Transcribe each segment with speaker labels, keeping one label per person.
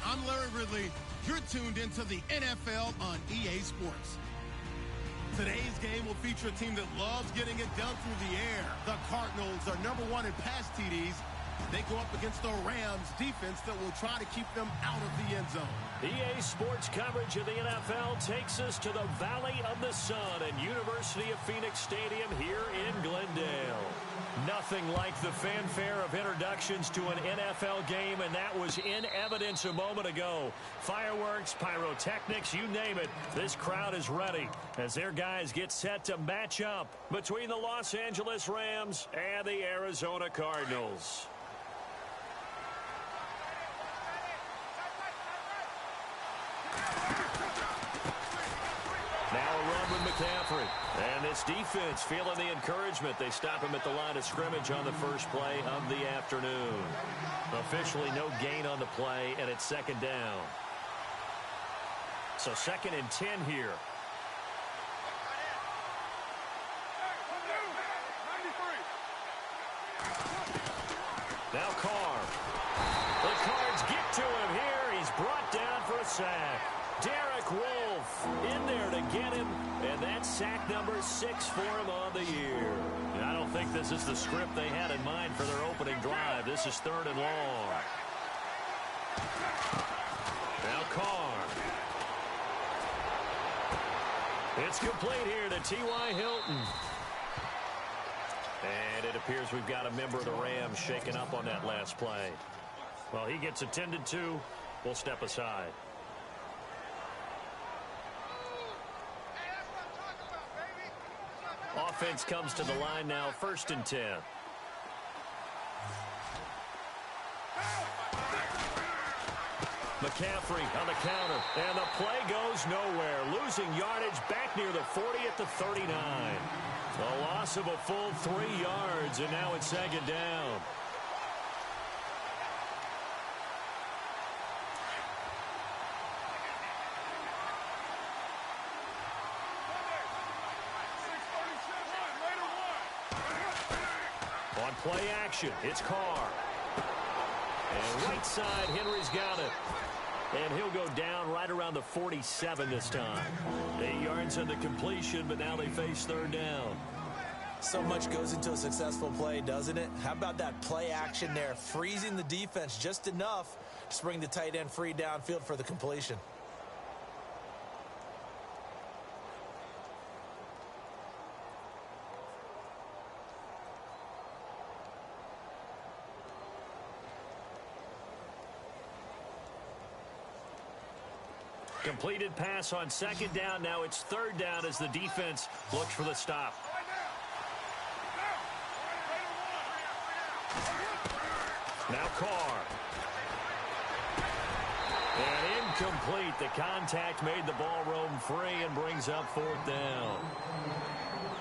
Speaker 1: I'm Larry Ridley. You're tuned into the NFL on EA Sports. Today's game will feature a team that loves getting it done through the air. The Cardinals are #1 in pass TDs. They go up against the Rams defense that will try to keep them out of the end zone.
Speaker 2: EA Sports coverage of the NFL takes us to the Valley of the Sun and University of Phoenix Stadium here in Glendale. Nothing like the fanfare of introductions to an NFL game, and that was in evidence a moment ago. Fireworks, pyrotechnics, you name it. This crowd is ready as their guys get set to match up between the Los Angeles Rams and the Arizona Cardinals. Now a run with McCaffrey. And this defense feeling the encouragement. They stop him at the line of scrimmage on the first play of the afternoon. Officially no gain on the play, and it's second down. So 2nd and 10 here. Now Carr. The Cards get to him here. He's brought down for a sack. Derek Wolfe in there to get him, and that's sack number 6 for him on the year. And I don't think this is the script they had in mind for their opening drive. This is 3rd and long. Now Carr. It's complete here to T.Y. Hilton. And it appears we've got a member of the Rams shaken up on that last play. Well, he gets attended to. We'll step aside. Offense comes to the line now, 1st and 10. McCaffrey on the counter, and the play goes nowhere. Losing yardage back near the 40 at the 39. A loss of a full 3 yards, and now it's 2nd down. On play action, it's Carr. And right side, Henry's got it. And he'll go down right around the 47 this time. 8 yards on the completion, but now they face 3rd down.
Speaker 3: So much goes into a successful play, doesn't it? How about that play action there, freezing the defense just enough to bring the tight end free downfield for the completion.
Speaker 2: Completed pass on 2nd down. Now it's 3rd down as the defense looks for the stop. Now Carr. And in Incomplete. The contact made the ball roam free and brings up fourth down.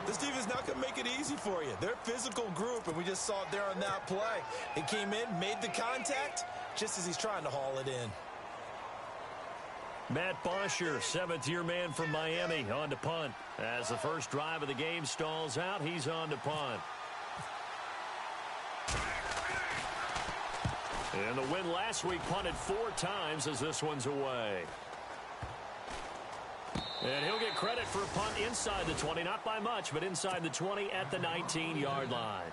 Speaker 3: This team is not going to make it easy for you. They're a physical group, and we just saw it there on that play. He came in, made the contact, just as he's trying to haul it in.
Speaker 2: Matt Bosher, seventh-year man from Miami, on to punt. As the first drive of the game stalls out, he's on to punt. And the win last week punted 4 times as this one's away. And he'll get credit for a punt inside the 20, not by much, but inside the 20 at the 19-yard line.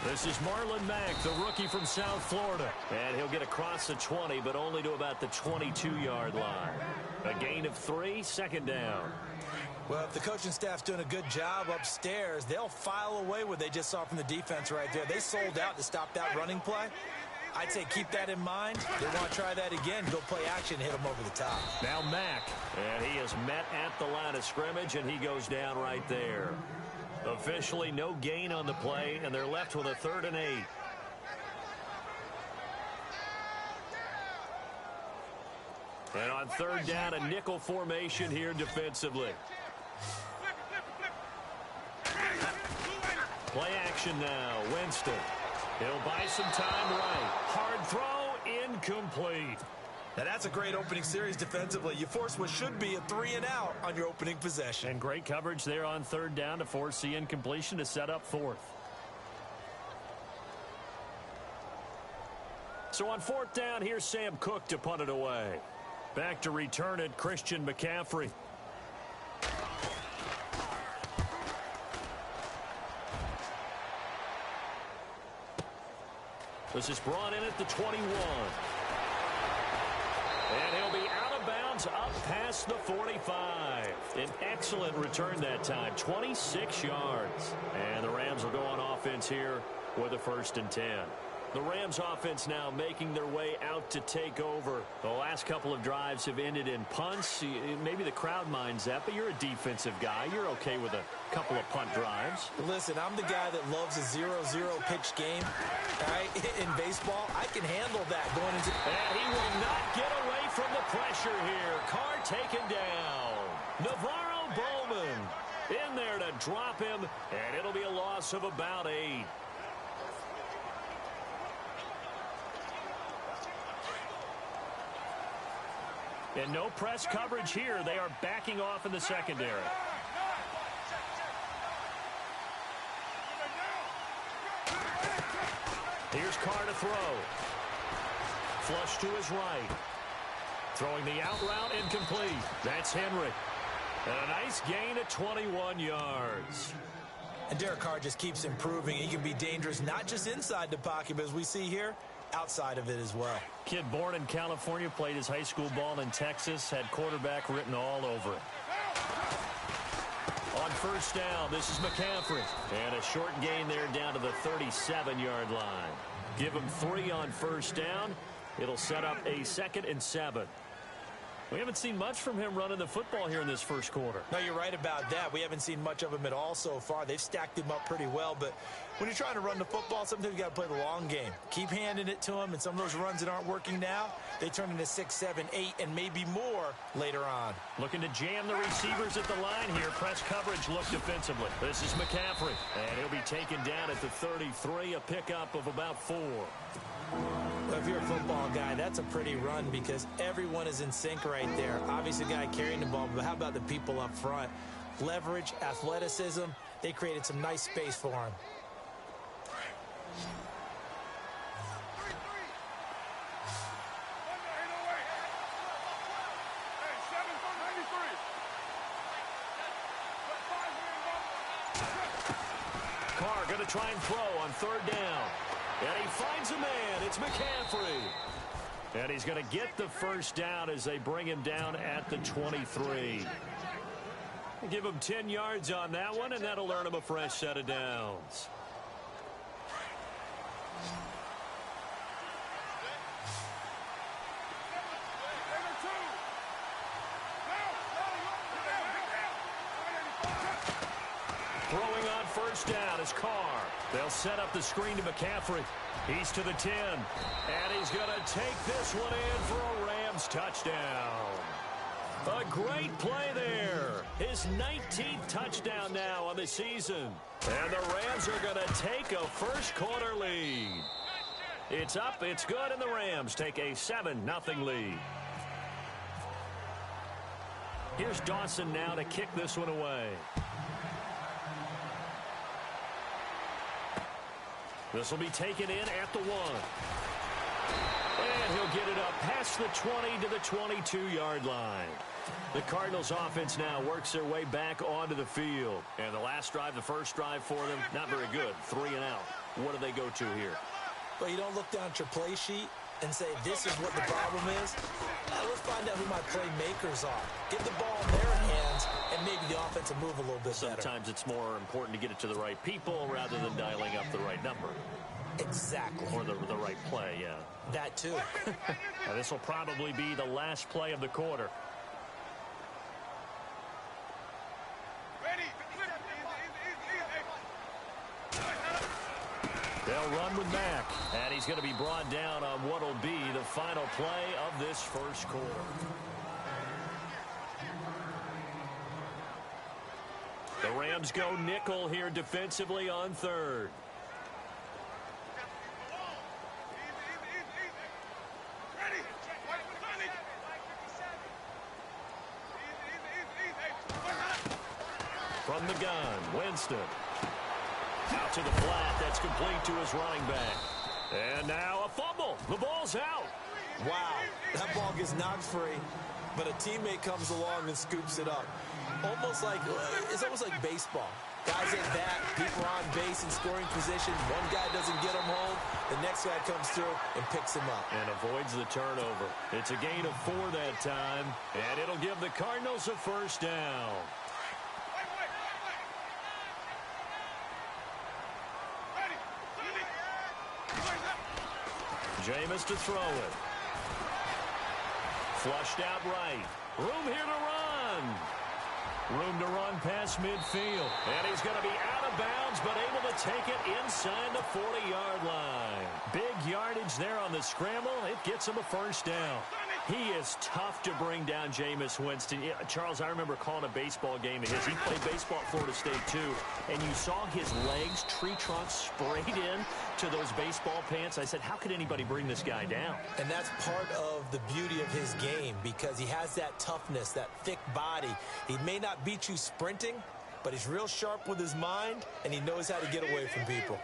Speaker 2: This is Marlon Mack, the rookie from South Florida. And he'll get across the 20, but only to about the 22-yard line. A gain of 3, second down.
Speaker 3: Well, if the coaching staff's doing a good job upstairs, they'll file away what they just saw from the defense right there. They sold out to stop that running play. I'd say keep that in mind. They want to try that again, go play action, hit them over the top.
Speaker 2: Now Mack, and he is met at the line of scrimmage, and he goes down right there. Officially no gain on the play, and they're left with a 3rd and 8. And on 3rd down, a nickel formation here defensively. Play action now. Winston. He'll buy some time right. Hard throw, incomplete.
Speaker 3: Now that's a great opening series defensively. You force what should be a 3-and-out on your opening possession.
Speaker 2: And great coverage there on 3rd down to force the incompletion to set up 4th. So on 4th down, here's Sam Cook to punt it away. Back to return it, Christian McCaffrey. This is brought in at the 21. And he'll be out of bounds up past the 45. An excellent return that time, 26 yards. And the Rams will go on offense here with a 1st and 10. The Rams offense now making their way out to take over. The last couple of drives have ended in punts. Maybe the crowd minds that, but you're a defensive guy. You're okay with a couple of punt drives.
Speaker 3: Listen, I'm the guy that loves a 0-0 pitch game. All right, in baseball, I can handle that going into...
Speaker 2: And he will not get away from the pressure here. Carr taken down. Navarro Bowman in there to drop him, and it'll be a loss of about 8. And no press coverage here. They are backing off in the secondary. Here's Carr to throw. Flush to his right. Throwing the out route, incomplete. That's Henry. And a nice gain at 21 yards.
Speaker 3: And Derek Carr just keeps improving. He can be dangerous not just inside the pocket, but as we see here, outside of it as well.
Speaker 2: Kid born in California, played his high school ball in Texas, had quarterback written all over it. On 1st down, this is McCaffrey. And a short gain there down to the 37-yard line. Give him 3 on 1st down. It'll set up a 2nd and 7. We haven't seen much from him running the football here in this first quarter.
Speaker 3: No, you're right about that. We haven't seen much of him at all so far. They've stacked him up pretty well, but when you're trying to run the football, sometimes you got to play the long game. Keep handing it to him, and some of those runs that aren't working now, they turn into 6, 7, 8, and maybe more later on.
Speaker 2: Looking to jam the receivers at the line here. Press coverage look defensively. This is McCaffrey, and he'll be taken down at the 33, a pickup of about 4.
Speaker 3: Well, if you're a football guy, that's a pretty run because everyone is in sync right there. Obviously, the guy carrying the ball, but how about the people up front? Leverage, athleticism, they created some nice space for him.
Speaker 2: Carr going to try and throw on 3rd down. And he finds a man. It's McCaffrey. And he's going to get the 1st down as they bring him down at the 23. Give him 10 yards on that one, and that'll earn him a fresh set of downs. first down is Carr. They'll set up the screen to McCaffrey. He's to the 10. And he's going to take this one in for a Rams touchdown. A great play there. His 19th touchdown now on the season. And the Rams are going to take a first quarter lead. It's up, it's good, and the Rams take a 7-0 lead. Here's Dawson now to kick this one away. This will be taken in at the 1. And he'll get it up past the 20 to the 22-yard line. The Cardinals offense now works their way back onto the field. And the last drive, the first drive for them, not very good. 3 and out. What do they go to here?
Speaker 3: Well, you don't look down at your play sheet and say, this is what the problem is. Let's find out who my playmakers are. Get the ball in their hands, and maybe the offense will move a little bit better.
Speaker 2: Sometimes it's more important to get it to the right people rather than dialing up the right number.
Speaker 3: Exactly.
Speaker 2: Or the right play, yeah.
Speaker 3: That too.
Speaker 2: Now, this will probably be the last play of the quarter. They'll run with Mack, and he's going to be brought down on what will be the final play of this first quarter. The Rams go nickel here defensively on 3rd. From the gun, Winston. Out to the flat. That's complete to his running back. And now a fumble. The ball's out.
Speaker 3: Wow. That ball gets knocked free, but a teammate comes along and scoops it up. It's almost like baseball. Guys at bat, people on base in scoring position. One guy doesn't get him home. The next guy comes through and picks him up.
Speaker 2: And avoids the turnover. It's a gain of 4 that time. And it'll give the Cardinals a first down. Jameis to throw it. Flushed out right. Room here to run. Room to run past midfield. And he's going to be out of bounds, but able to take it inside the 40-yard line. Big yardage there on the scramble. It gets him a first down. He is tough to bring down, Jameis Winston. Yeah, Charles, I remember calling a baseball game of his. He played baseball at Florida State, too. And you saw his legs, tree trunks sprayed in to those baseball pants. I said, how could anybody bring this guy down?
Speaker 3: And that's part of the beauty of his game because he has that toughness, that thick body. He may not beat you sprinting, but he's real sharp with his mind, and he knows how to get away from people.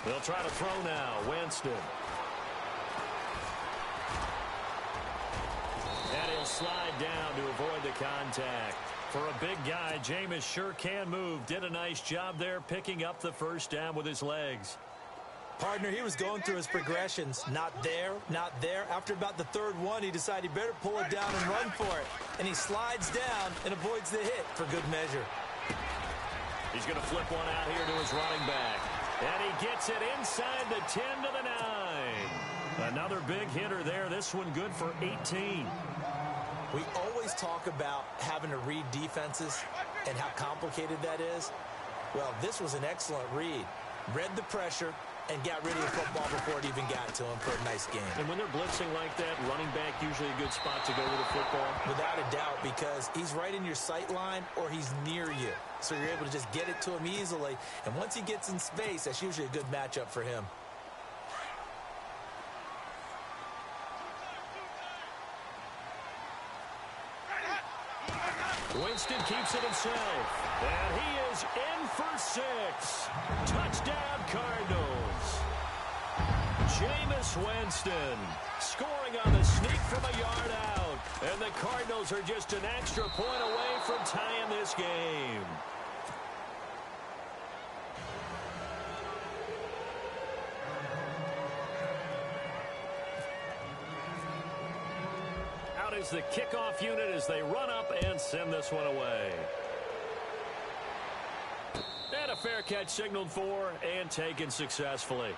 Speaker 2: They'll try to throw now. Winston. And he'll slide down to avoid the contact. For a big guy, Jameis sure can move. Did a nice job there picking up the first down with his legs.
Speaker 3: Partner, he was going through his progressions. Not there, not there. After about the 3rd one, he decided he better pull it down and run for it. And he slides down and avoids the hit for good measure.
Speaker 2: He's going to flip one out here to his running back. And he gets it inside the 10 to the 9. Another big hitter there. This one good for 18.
Speaker 3: We always talk about having to read defenses and how complicated that is. Well, this was an excellent read. Read the pressure and got rid of the football before it even got to him for a nice game.
Speaker 2: And when they're blitzing like that, running back usually a good spot to go with the football.
Speaker 3: Without a doubt, because he's right in your sight line or he's near you. So you're able to just get it to him easily. And once he gets in space, that's usually a good matchup for him.
Speaker 2: Winston keeps it himself. And he is in for 6. Touchdown, Cardinals. Jameis Winston scoring on the sneak from a yard out. And the Cardinals are just an extra point away from tying this game. Out is the kickoff unit as they run up and send this one away. And a fair catch signaled for and taken successfully.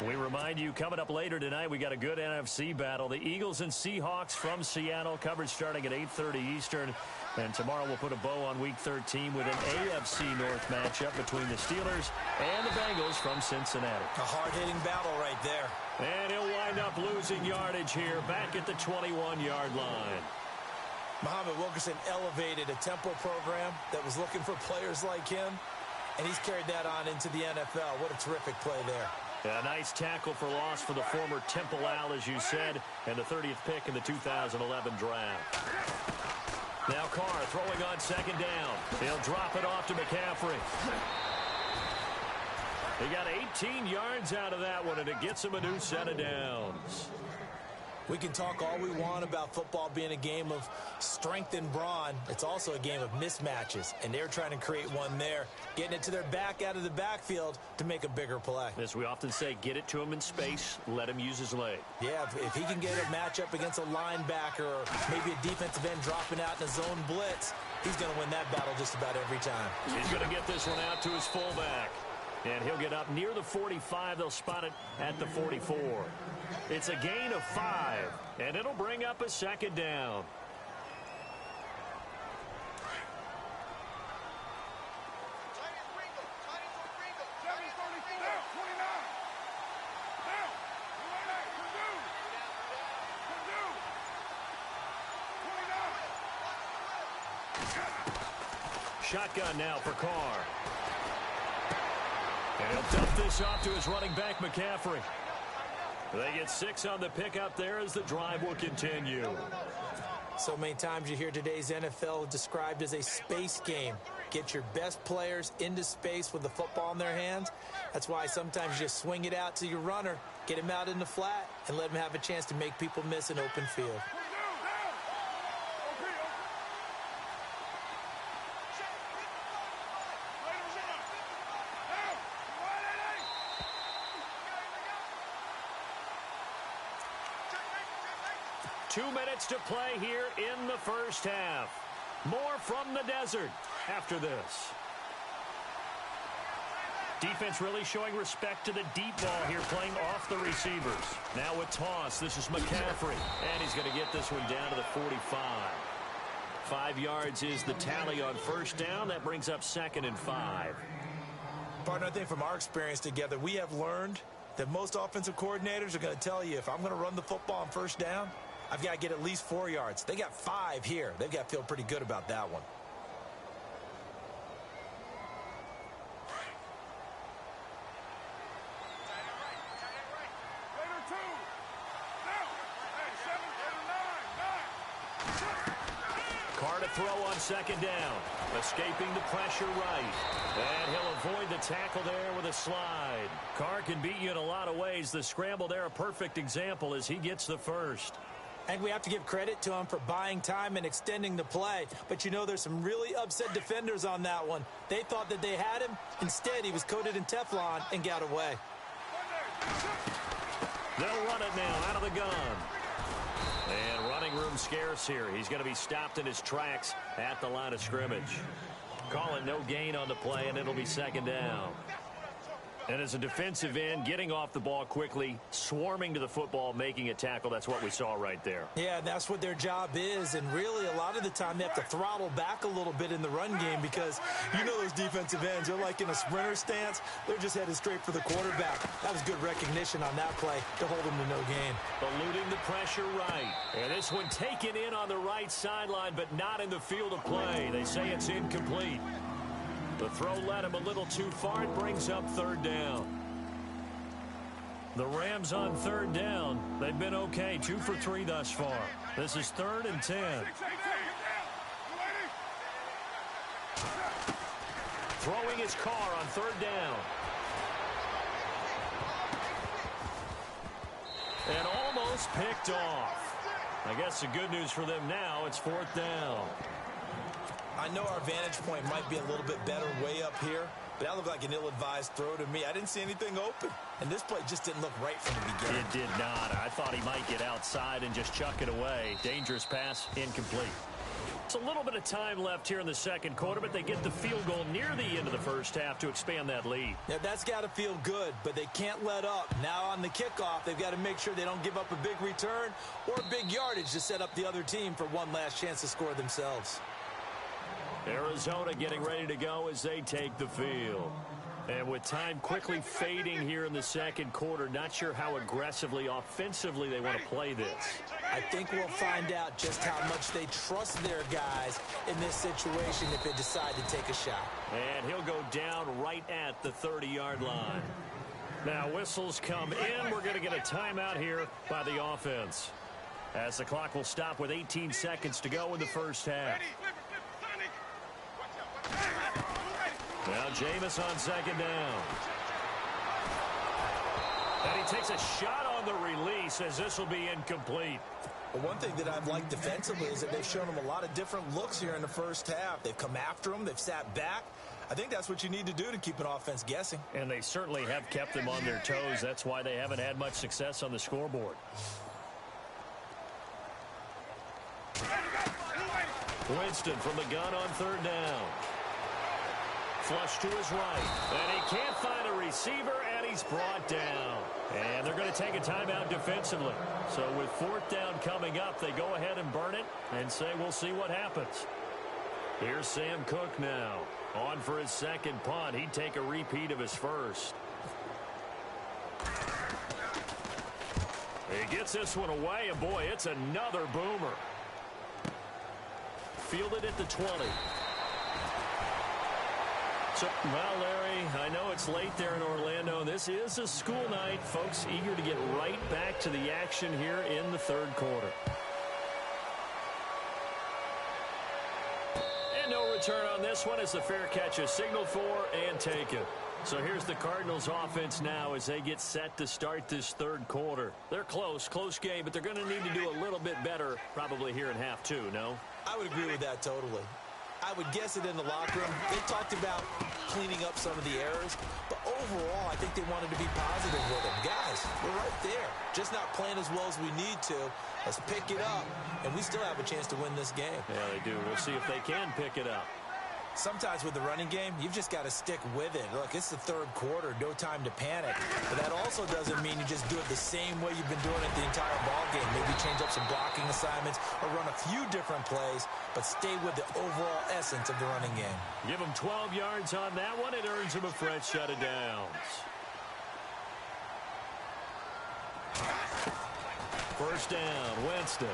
Speaker 2: We remind you, coming up later tonight, we got a good NFC battle. The Eagles and Seahawks from Seattle, coverage starting at 8:30 Eastern. And tomorrow we'll put a bow on Week 13 with an AFC North matchup between the Steelers and the Bengals from Cincinnati.
Speaker 3: A hard-hitting battle right there.
Speaker 2: And he'll wind up losing yardage here, back at the 21-yard line.
Speaker 3: Muhammad Wilkerson elevated a tempo program that was looking for players like him, and he's carried that on into the NFL. What a terrific play there.
Speaker 2: A nice tackle for loss for the former Temple Owl, as you said, and the 30th pick in the 2011 draft. Now Carr throwing on second down. He'll drop it off to McCaffrey. He got 18 yards out of that one, and it gets him a new set of downs.
Speaker 3: We can talk all we want about football being a game of strength and brawn. It's also a game of mismatches, and they're trying to create one there, getting it to their back out of the backfield to make a bigger play.
Speaker 2: As we often say, get it to him in space, let him use his leg.
Speaker 3: Yeah, if he can get a matchup against a linebacker or maybe a defensive end dropping out in a zone blitz, he's going to win that battle just about every time.
Speaker 2: He's going to get this one out to his fullback. And he'll get up near the 45. They'll spot it at the 44. It's a gain of 5, and it'll bring up a second down. Shotgun now for Carr. And he'll dump this off to his running back, McCaffrey. They get 6 on the pickup there as the drive will continue.
Speaker 3: So many times you hear today's NFL described as a space game. Get your best players into space with the football in their hands. That's why sometimes you just swing it out to your runner, get him out in the flat, and let him have a chance to make people miss an open field.
Speaker 2: Two minutes to play here in the first half. More from the desert after this. Defense really showing respect to the deep ball here, playing off the receivers. Now with toss, this is McCaffrey. And he's going to get this one down to the 45. 5 yards is the tally on first down. That brings up 2nd and 5.
Speaker 3: Partner, I think from our experience together, we have learned that most offensive coordinators are going to tell you, if I'm going to run the football on first down, I've got to get at least 4 yards. They got 5 here. They've got to feel pretty good about that one.
Speaker 2: Carr to throw on second down. Escaping the pressure right. And he'll avoid the tackle there with a slide. Carr can beat you in a lot of ways. The scramble there, a perfect example as he gets the first.
Speaker 3: And we have to give credit to him for buying time and extending the play. But, you know, there's some really upset defenders on that one. They thought that they had him. Instead, he was coated in Teflon and got away.
Speaker 2: They'll run it now out of the gun. And running room scarce here. He's going to be stopped in his tracks at the line of scrimmage. Calling no gain on the play, and it'll be second down. And as a defensive end, getting off the ball quickly, swarming to the football, making a tackle, that's what we saw right there.
Speaker 3: Yeah, that's what their job is. And really, a lot of the time, they have to throttle back a little bit in the run game because, you know, those defensive ends, they're like in a sprinter stance. They're just headed straight for the quarterback. That was good recognition on that play to hold them to no gain.
Speaker 2: Eluding the pressure right. And this one taken in on the right sideline, but not in the field of play. They say it's incomplete. The throw led him a little too far. It brings up third down. The Rams on third down. They've been okay. 2 for 3 thus far. This is 3rd and 10. Throwing his Carr on third down. And almost picked off. I guess the good news for them now, it's 4th down.
Speaker 3: I know our vantage point might be a little bit better way up here, but that looked like an ill-advised throw to me. I didn't see anything open, and this play just didn't look right from the beginning.
Speaker 2: It did not. I thought he might get outside and just chuck it away. Dangerous pass, incomplete. It's a little bit of time left here in the second quarter, but they get the field goal near the end of the first half to expand that lead.
Speaker 3: Yeah, that's got to feel good, but they can't let up. Now on the kickoff, they've got to make sure they don't give up a big return or big yardage to set up the other team for one last chance to score themselves.
Speaker 2: Arizona getting ready to go as they take the field. And with time quickly fading here in the second quarter, not sure how aggressively, offensively they want to play this.
Speaker 3: I think we'll find out just how much they trust their guys in this situation if they decide to take a shot.
Speaker 2: And he'll go down right at the 30-yard line. Now whistles come in. We're going to get a timeout here by the offense, as the clock will stop with 18 seconds to go in the first half. Now Jameis on second down. And he takes a shot on the release as this will be incomplete.
Speaker 3: Well, one thing that I've liked defensively is that they've shown them a lot of different looks here in the first half. They've come after them. They've sat back. I think that's what you need to do to keep an offense guessing.
Speaker 2: And they certainly have kept them on their toes. That's why they haven't had much success on the scoreboard. Winston from the gun on third down. Flush to his right. And he can't find a receiver, and he's brought down. And they're going to take a timeout defensively. So with fourth down coming up, they go ahead and burn it and say we'll see what happens. Here's Sam Cook now. On for his second punt. He'd take a repeat of his first. He gets this one away, and boy, it's another boomer. Fielded at the 20. So, well, Larry, I know it's late there in Orlando. This is a school night. Folks eager to get right back to the action here in the third quarter. And no return on this one as the fair catch is signaled for and taken. So here's the Cardinals offense now as they get set to start this third quarter. They're close game, but they're going to need to do a little bit better probably here in half two, no?
Speaker 3: I would agree with that totally. I would guess it in the locker room. They talked about cleaning up some of the errors, but overall, I think they wanted to be positive with them. Guys, we're right there. Just not playing as well as we need to. Let's pick it up, and we still have a chance to win this game.
Speaker 2: Yeah, they do. We'll see if they can pick it up.
Speaker 3: Sometimes with the running game, you've just got to stick with it. Look, it's the third quarter, no time to panic. But that also doesn't mean you just do it the same way you've been doing it the entire ball game. Maybe change up some blocking assignments or run a few different plays, but stay with the overall essence of the running game.
Speaker 2: Give him 12 yards on that one. It earns him a fresh set of downs. First down, Winston.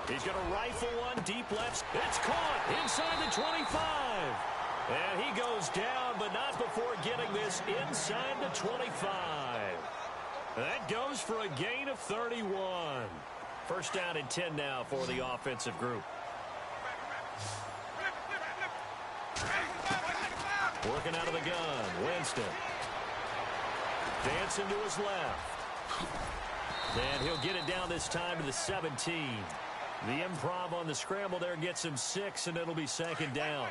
Speaker 2: He's going to rifle one deep left. It's caught inside the 25. And he goes down, but not before getting this inside the 25. That goes for a gain of 31. First down and 10 now for the offensive group. Working out of the gun, Winston. Dancing to his left. And he'll get it down this time to the 17. The improv on the scramble there gets him 6, and it'll be second down.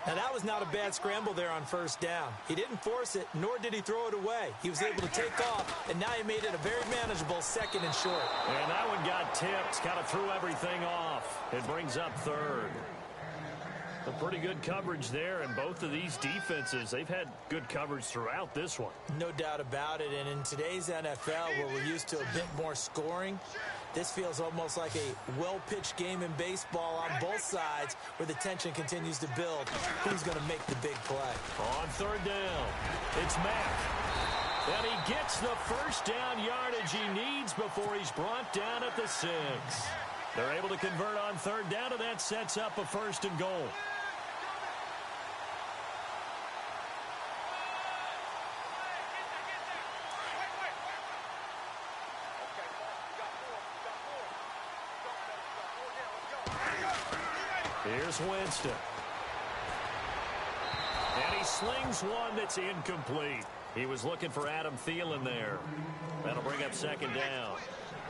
Speaker 3: Now, that was not a bad scramble there on first down. He didn't force it, nor did he throw it away. He was able to take off, and now he made it a very manageable second and short.
Speaker 2: And that one got tipped, kind of threw everything off. It brings up third. A pretty good coverage there, and both of these defenses, they've had good coverage throughout this one.
Speaker 3: No doubt about it, and in today's NFL, where we're used to a bit more scoring, this feels almost like a well-pitched game in baseball on both sides where the tension continues to build. Who's going to make the big play?
Speaker 2: On third down, it's Mack. And he gets the first down yardage he needs before he's brought down at the 6. They're able to convert on third down, and that sets up a first and goal. Here's Winston. And he slings one that's incomplete. He was looking for Adam Thielen there. That'll bring up second down.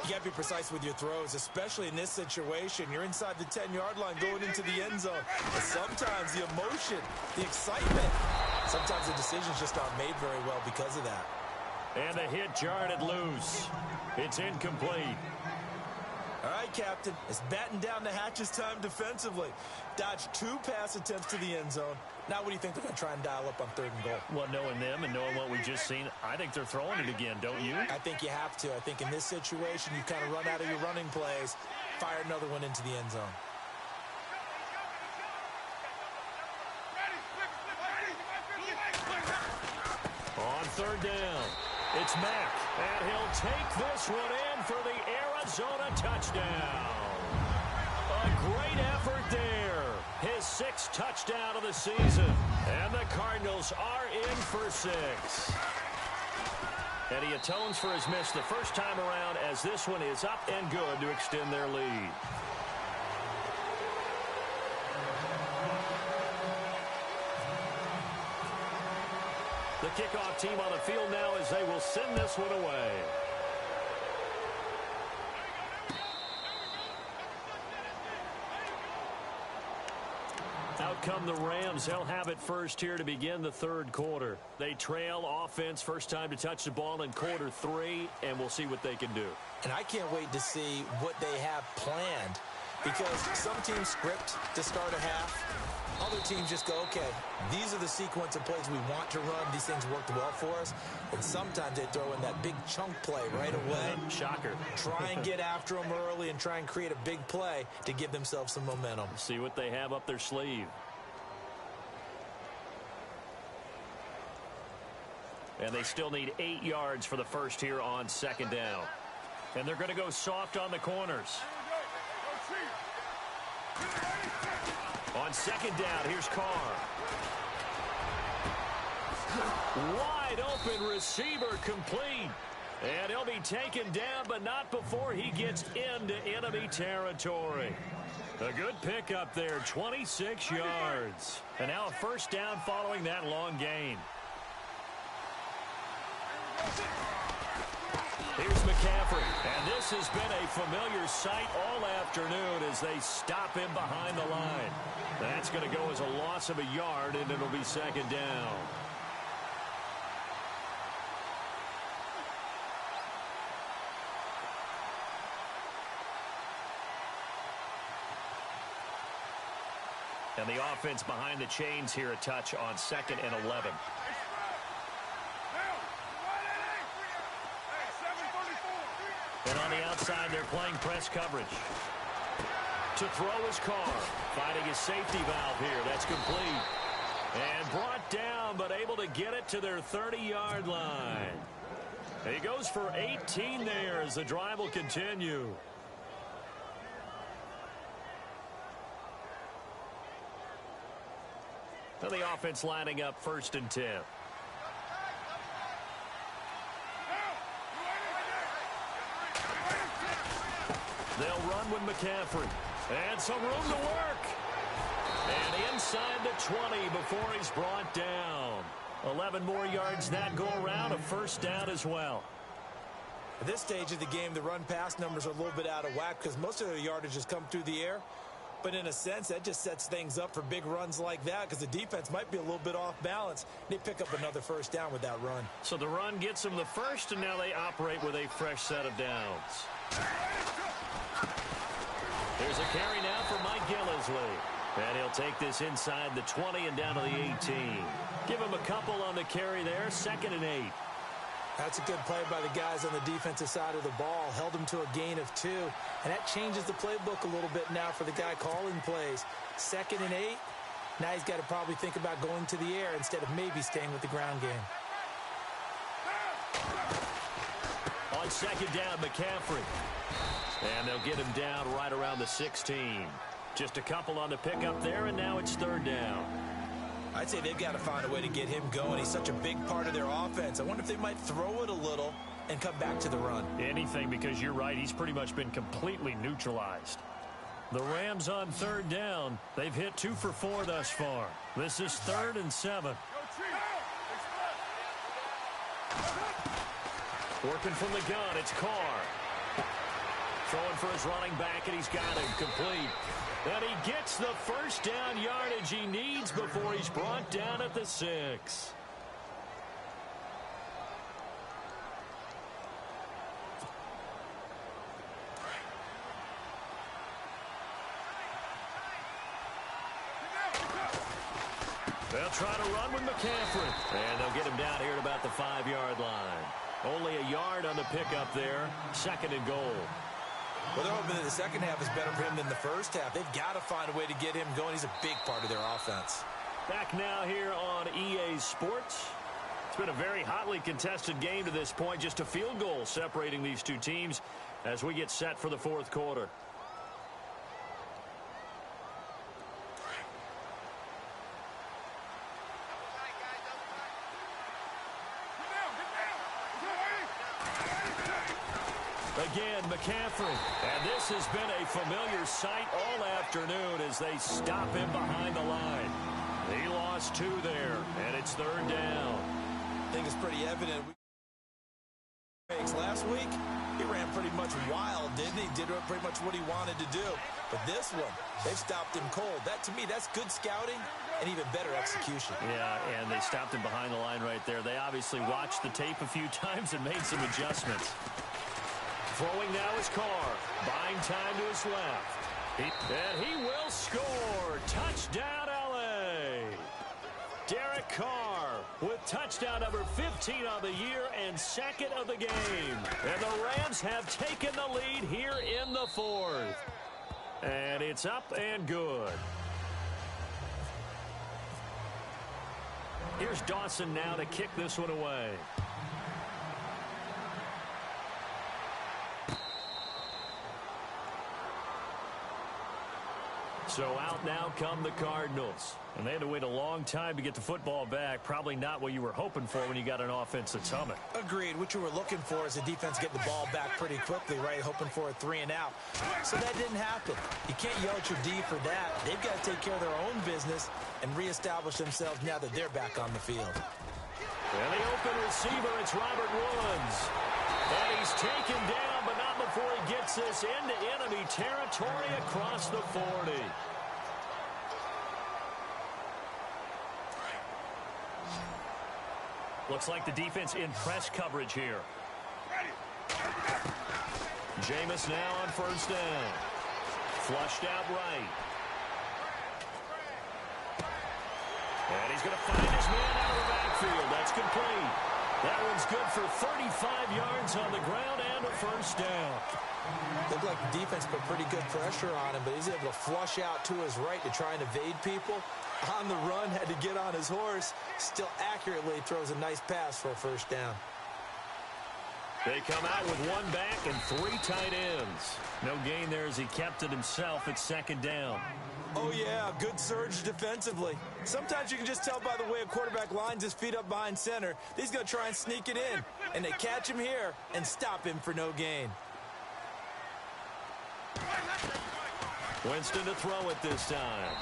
Speaker 3: You got to be precise with your throws, especially in this situation. You're inside the 10-yard line going into the end zone. But sometimes the emotion, the excitement, sometimes the decisions just aren't made very well because of that.
Speaker 2: And the hit jarred it loose. It's incomplete.
Speaker 3: All right, Captain. It's batten down the hatches time defensively. Dodged 2 pass attempts to the end zone. Now what do you think they're going to try and dial up on 3rd and goal?
Speaker 2: Well, knowing them and knowing what we just seen, I think they're throwing it again, don't you?
Speaker 3: I think you have to. I think in this situation, you kind of run out of your running plays, fire another one into the end zone.
Speaker 2: On 3rd down, it's Mack, and he'll take this one in for the Arizona touchdown. A great effort there. His 6th touchdown of the season, and the Cardinals are in for 6. And he atones for his miss the first time around, as this one is up and good to extend their lead. The kickoff team on the field now as they will send this one away. Out come the Rams. They'll have it first here to begin the 3rd quarter. They trail offense, first time to touch the ball in quarter 3, and we'll see what they can do.
Speaker 3: And I can't wait to see what they have planned, because some teams script to start a half. Other teams just go, okay, these are the sequence of plays we want to run. These things worked well for us. And sometimes they throw in that big chunk play right away.
Speaker 2: Shocker.
Speaker 3: Try and get after them early and try and create a big play to give themselves some momentum.
Speaker 2: See what they have up their sleeve. And they still need 8 yards for the first here on 2nd down. And they're going to go soft on the corners. On 2nd down, here's Carr. Wide open receiver complete. And he'll be taken down, but not before he gets into enemy territory. A good pickup there, 26 yards. And now a first down following that long gain. Here's McCaffrey, and this has been a familiar sight all afternoon as they stop him behind the line. That's going to go as a loss of a yard, and it'll be 2nd down. And the offense behind the chains here, a touch on 2nd and 11. And on the outside, they're playing press coverage. To throw his Carr, finding his safety valve here. That's complete. And brought down, but able to get it to their 30-yard line. He goes for 18 there as the drive will continue. And the offense lining up 1st and 10. They'll run with McCaffrey. And some room to work. And inside the 20 before he's brought down. 11 more yards that go around, a first down as well.
Speaker 3: At this stage of the game, the run-pass numbers are a little bit out of whack because most of their yardage has come through the air. But in a sense, that just sets things up for big runs like that because the defense might be a little bit off balance. They pick up another first down with that run.
Speaker 2: So the run gets them the first, and now they operate with a fresh set of downs. There's a carry now for Mike Gillislee. And he'll take this inside the 20 and down to the 18. Give him a couple on the carry there, 2nd and 8.
Speaker 3: That's a good play by the guys on the defensive side of the ball. Held him to a gain of 2. And that changes the playbook a little bit now for the guy calling plays. 2nd and 8. Now he's got to probably think about going to the air instead of maybe staying with the ground game.
Speaker 2: On 2nd down, McCaffrey. And they'll get him down right around the 16. Just a couple on the pickup there, and now it's 3rd down.
Speaker 3: I'd say they've got to find a way to get him going. He's such a big part of their offense. I wonder if they might throw it a little and come back to the run.
Speaker 2: Anything, because you're right. He's pretty much been completely neutralized. The Rams on 3rd down. They've hit 2 for 4 thus far. This is 3rd and 7. Working from the gun, it's Carr. Throwing for his running back, and he's got him complete. And he gets the first down yardage he needs before he's brought down at the 6. They'll try to run with McCaffrey. And they'll get him down here at about the 5-yard line. Only a yard on the pickup there. 2nd and goal.
Speaker 3: Well, they're hoping that the second half is better for him than the first half. They've got to find a way to get him going. He's a big part of their offense.
Speaker 2: Back now here on EA Sports. It's been a very hotly contested game to this point. Just a field goal separating these two teams as we get set for the 4th quarter. Again, McCaffrey. And this has been a familiar sight all afternoon as they stop him behind the line. He lost 2 there, and it's 3rd down.
Speaker 3: I think it's pretty evident. Last week, he ran pretty much wild, didn't he? Did pretty much what he wanted to do. But this one, they've stopped him cold. That, to me, that's good scouting and even better execution.
Speaker 2: Yeah, and they stopped him behind the line right there. They obviously watched the tape a few times and made some adjustments. Throwing now is Carr. Buying time to his left. And he will score. Touchdown, L.A. Derek Carr with touchdown number 15 on the year and 2nd of the game. And the Rams have taken the lead here in the 4th. And it's up and good. Here's Dawson now to kick this one away. So out now come the Cardinals. And they had to wait a long time to get the football back. Probably not what you were hoping for when you got an offense that's humming.
Speaker 3: Agreed. What you were looking for is the defense get the ball back pretty quickly, right? Hoping for a 3 and out. So that didn't happen. You can't yell at your D for that. They've got to take care of their own business and reestablish themselves now that they're back on the field.
Speaker 2: And the open receiver, it's Robert Woods. And he's taken down, but not before he gets this into enemy territory across the 40. Looks like the defense in press coverage here. Jameis now on 1st down. Flushed out right. And he's going to find his man out of the backfield. That's complete. That one's good for 35 yards on the ground and a 1st down.
Speaker 3: Looked like the defense put pretty good pressure on him, but he's able to flush out to his right to try and evade people. On the run, had to get on his horse. Still accurately throws a nice pass for a 1st down.
Speaker 2: They come out with 1 back and 3 tight ends. No gain there as he kept it himself at 2nd down.
Speaker 3: Oh, yeah, good surge defensively. Sometimes you can just tell by the way a quarterback lines his feet up behind center. He's going to try and sneak it in. And they catch him here and stop him for no gain.
Speaker 2: Winston to throw it this time.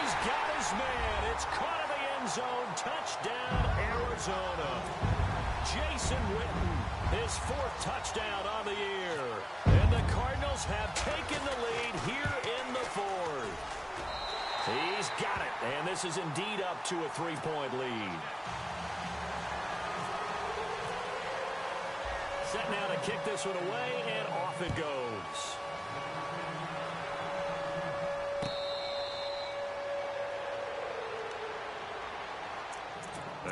Speaker 2: He's got his man. It's caught in the end zone. Touchdown, Arizona. Jason Witten, his 4th touchdown on the year. And the Cardinals have taken the lead here in the 4th. He's got it, and this is indeed up to a 3-point lead. Set now to kick this one away, and off it goes.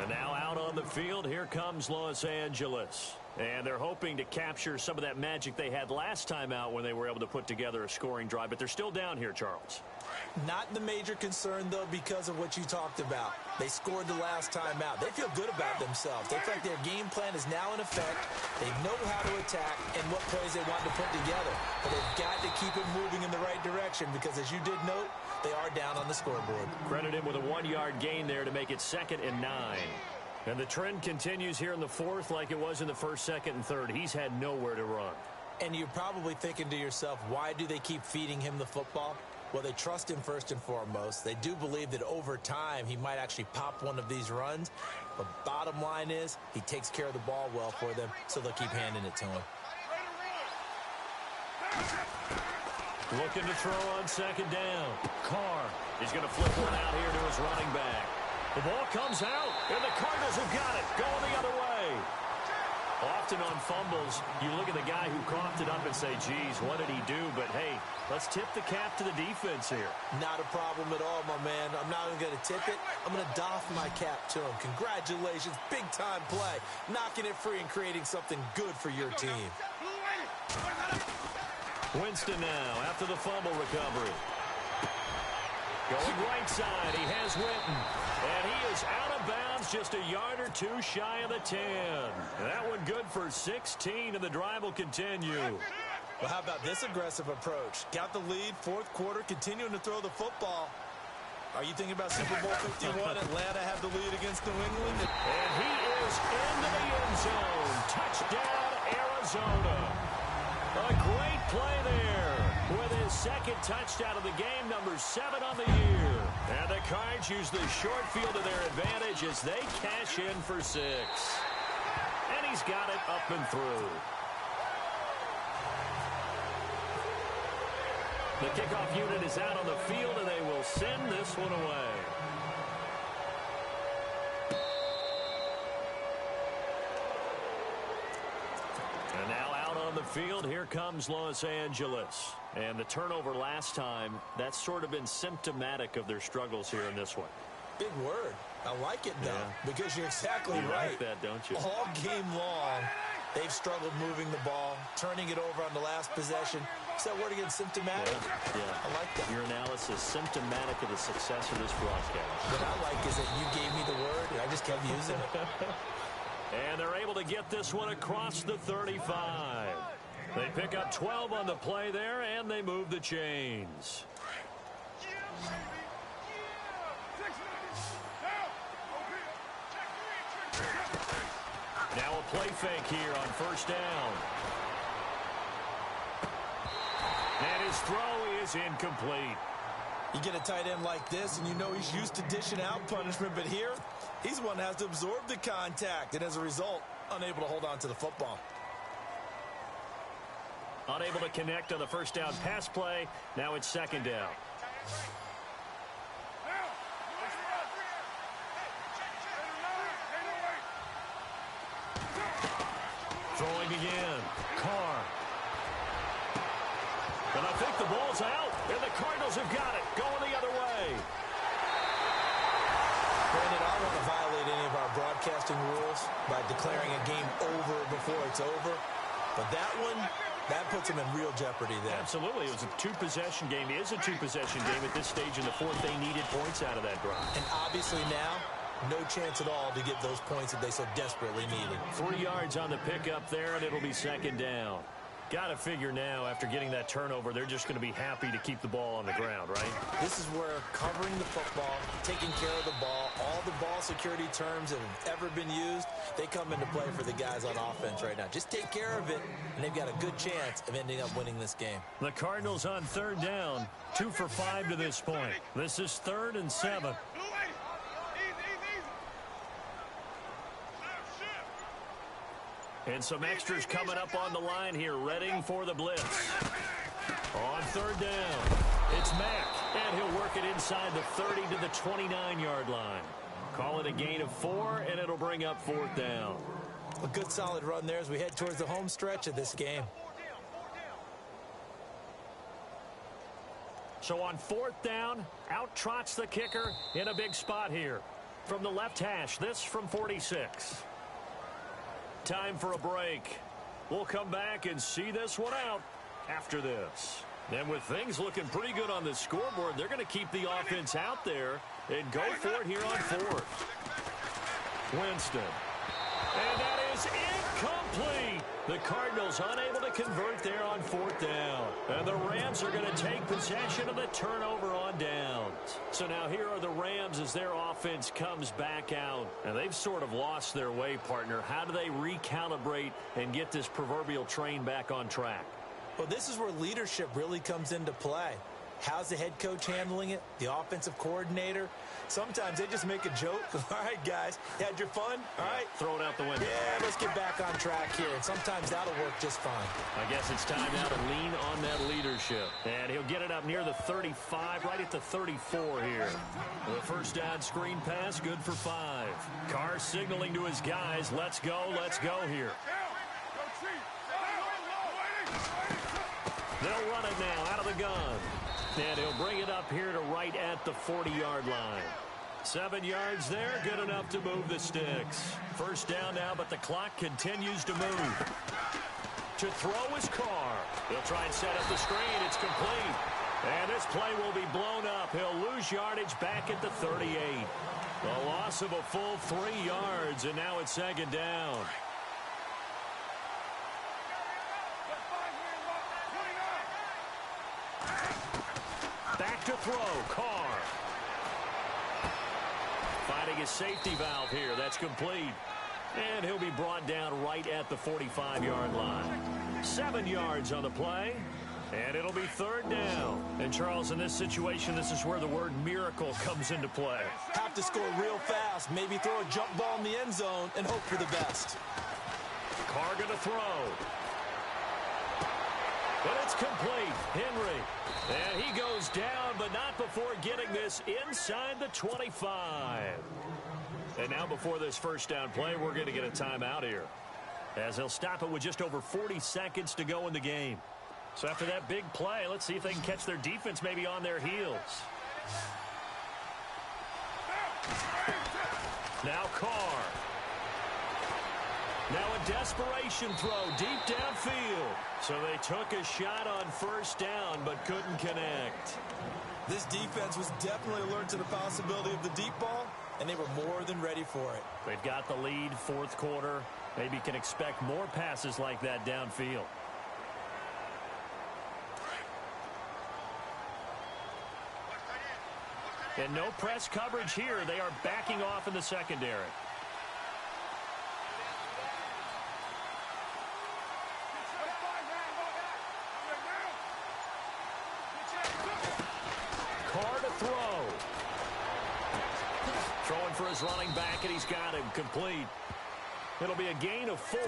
Speaker 2: And now out on the field, here comes Los Angeles. And they're hoping to capture some of that magic they had last time out when they were able to put together a scoring drive. But they're still down here, Charles.
Speaker 3: Not the major concern, though, because of what you talked about. They scored the last time out. They feel good about themselves. They feel like their game plan is now in effect. They know how to attack and what plays they want to put together. But they've got to keep it moving in the right direction because, as you did note, they are down on the scoreboard.
Speaker 2: Credit him with a 1-yard gain there to make it 2nd and 9. And the trend continues here in the 4th like it was in the 1st, 2nd, and 3rd. He's had nowhere to run.
Speaker 3: And you're probably thinking to yourself, why do they keep feeding him the football? Well, they trust him first and foremost. They do believe that over time he might actually pop one of these runs. But bottom line is he takes care of the ball well for them, so they'll keep handing it to him.
Speaker 2: Looking to throw on 2nd down. Carr is going to flip one out here to his running back. The ball comes out, and the Cardinals have got it. Going the other way. Often on fumbles, you look at the guy who coughed it up and say, geez, what did he do? But, hey, let's tip the cap to the defense here.
Speaker 3: Not a problem at all, my man. I'm not even going to tip it. I'm going to doff my cap to him. Congratulations. Big-time play. Knocking it free and creating something good for your team.
Speaker 2: Winston now after the fumble recovery. Going right side, he has Witten. And he is out of bounds, just a yard or two shy of the 10. That one good for 16, and the drive will continue.
Speaker 3: Well, how about this aggressive approach? Got the lead, fourth quarter, continuing to throw the football. Are you thinking about Super Bowl 51? Atlanta have the lead against New England.
Speaker 2: And he is into the end zone. Touchdown, Arizona. A great play there with his second touchdown of the game, number 7 on the year. And the Cards use the short field to their advantage as they cash in for 6. And he's got it up and through. The kickoff unit is out on the field, and they will send this one away. And now out on the field, here comes Los Angeles. And the turnover last time, that's sort of been symptomatic of their struggles here in this one.
Speaker 3: Big word. I like it, though, because you're exactly right.
Speaker 2: You like that, don't you?
Speaker 3: All game long, they've struggled moving the ball, turning it over on the last possession. Is that word again, symptomatic?
Speaker 2: Yeah.
Speaker 3: I like that.
Speaker 2: Your analysis, symptomatic of the success of this broadcast.
Speaker 3: What I like is that you gave me the word, and I just kept using it.
Speaker 2: And they're able to get this one across the 35. They pick up 12 on the play there, and they move the chains. Now a play fake here on first down. And his throw is incomplete.
Speaker 3: You get a tight end like this, and you know he's used to dishing out punishment, but here, he's the one that has to absorb the contact, and as a result, unable to hold on to the football.
Speaker 2: Unable to connect on the first down pass play. Now it's second down. Throwing again. Carr. And I think the ball's out, and the Cardinals have got it. Going the other way.
Speaker 3: Brandon, I don't want to violate any of our broadcasting rules by declaring a game over before it's over. But that one, that puts them in real jeopardy there.
Speaker 2: Absolutely. It was a two-possession game. It is a two-possession game at this stage in the fourth. They needed points out of that drive.
Speaker 3: And obviously now, no chance at all to get those points that they so desperately needed.
Speaker 2: 3 yards on the pickup there, and it'll be second down. Got to figure now, after getting that turnover, they're just going to be happy to keep the ball on the ground, right?
Speaker 3: This is where covering the football, taking care of the ball, all the ball security terms that have ever been used, they come into play for the guys on offense right now. Just take care of it, and they've got a good chance of ending up winning this game.
Speaker 2: The Cardinals on third down, 2 for 5 to this point. This is 3rd and 7. And some extras coming up on the line here, readying for the blitz. On third down, it's Mack, and he'll work it inside the 30 to the 29-yard line. Call it a gain of 4, and it'll bring up 4th down.
Speaker 3: A good solid run there as we head towards the home stretch of this game.
Speaker 2: So on 4th down, out trots the kicker in a big spot here. From the left hash, this from 46. Time for a break. We'll come back and see this one out after this. And with things looking pretty good on the scoreboard, they're going to keep the offense out there and go for it here on 4th. Winston. And that is incomplete. The Cardinals unable to convert there on 4th down. And the Rams are going to take possession of the turnover on downs. So now here are the Rams as their offense comes back out. And they've sort of lost their way, partner. How do they recalibrate and get this proverbial train back on track?
Speaker 3: Well, this is where leadership really comes into play. How's the head coach handling it? The offensive coordinator? Sometimes they just make a joke. All right, guys, you had your fun? All right.
Speaker 2: Throw it out the window.
Speaker 3: Yeah, let's get back on track here. And sometimes that'll work just fine.
Speaker 2: I guess it's time now to lean on that leadership. And he'll get it up near the 35, right at the 34 here. The first down screen pass, good for 5. Carr signaling to his guys, let's go here. They'll run it now out of the gun. And he'll bring it up here to right at the 40-yard line. 7 yards there, good enough to move the sticks. First down now, but the clock continues to move. To throw is Carr. He'll try and set up the screen. It's complete. And this play will be blown up. He'll lose yardage back at the 38. A loss of a full 3 yards, and now it's second down. Back to throw, Carr. Finding his safety valve here. That's complete. And he'll be brought down right at the 45-yard line. 7 yards on the play. And it'll be third down. And, Charles, in this situation, this is where the word miracle comes into play.
Speaker 3: Have to score real fast. Maybe throw a jump ball in the end zone and hope for the best.
Speaker 2: Carr going to throw. But it's complete. Henry. And he goes down, but not before getting this inside the 25. And now before this first down play, we're going to get a timeout here, as they'll stop it with just over 40 seconds to go in the game. So after that big play, let's see if they can catch their defense maybe on their heels. Now Carr. Now a desperation throw deep downfield. So they took a shot on first down but couldn't connect.
Speaker 3: This defense was definitely alert to the possibility of the deep ball, and they were more than ready for it.
Speaker 2: They've got the lead, fourth quarter. Maybe can expect more passes like that downfield. And no press coverage here. They are backing off in the secondary. Carr to throw. Throwing for his running back, and he's got him complete. It'll be a gain of 4,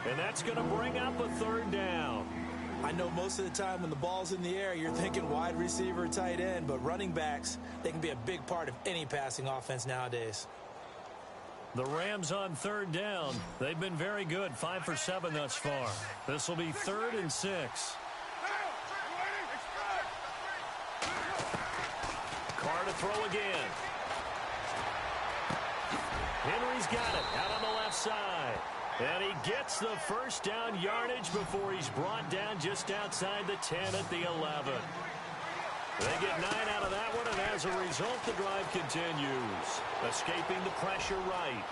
Speaker 2: and that's going to bring up a third down.
Speaker 3: I know most of the time when the ball's in the air, you're thinking wide receiver, tight end, but running backs, they can be a big part of any passing offense nowadays.
Speaker 2: The Rams on third down. They've been very good, 5 for 7 thus far. This will be 3rd and 6. Carr to throw again. Henry's got it out on the left side. And he gets the first down yardage before he's brought down just outside the 10 at the 11. They get 9 out of that one, and as a result, the drive continues. Escaping the pressure right.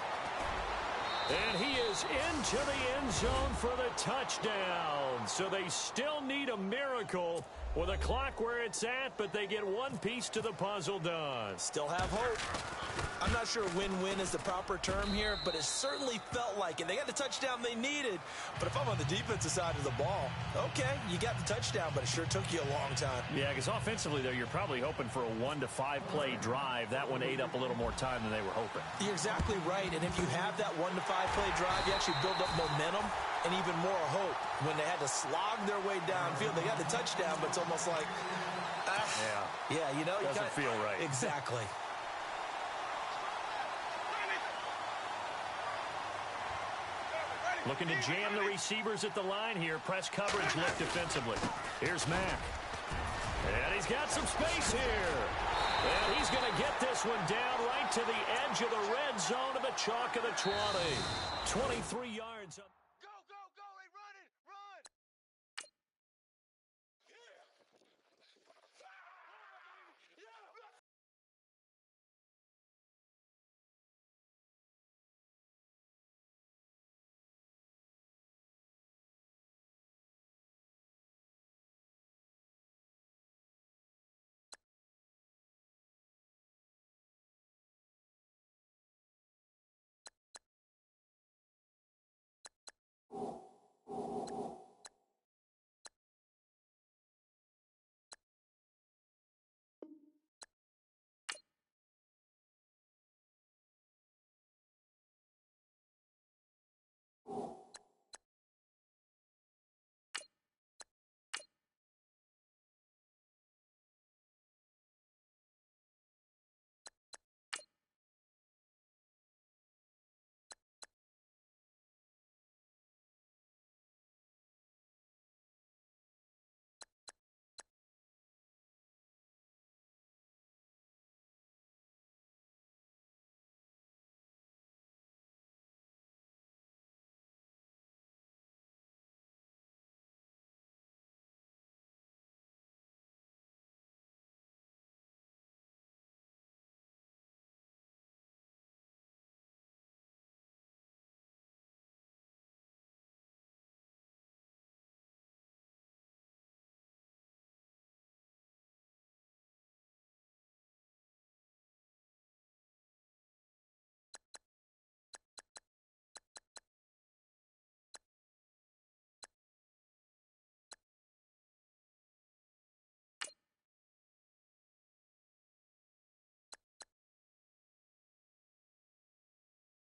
Speaker 2: And he is into the end zone for the touchdown. So they still need a miracle with a clock where it's at, but they get one piece to the puzzle done.
Speaker 3: Still have hope. I'm not sure win-win is the proper term here, but it certainly felt like it. They got the touchdown they needed, but if I'm on the defensive side of the ball, okay, you got the touchdown, but it sure took you a long time.
Speaker 2: Yeah, because offensively, there, you're probably hoping for a 1 to 5 play drive. That one ate up a little more time than they were hoping.
Speaker 3: You're exactly right, and if you have that 1 to 5 play drive, you actually build up momentum and even more hope. When they had to slog their way downfield, they got the touchdown, but it's almost like, yeah, you know,
Speaker 2: doesn't feel right.
Speaker 3: Exactly.
Speaker 2: Looking to jam the receivers at the line here. Press coverage look defensively. Here's Mack. And he's got some space here. And he's going to get this one down right to the edge of the red zone of the chalk of the 20. 23 yards up.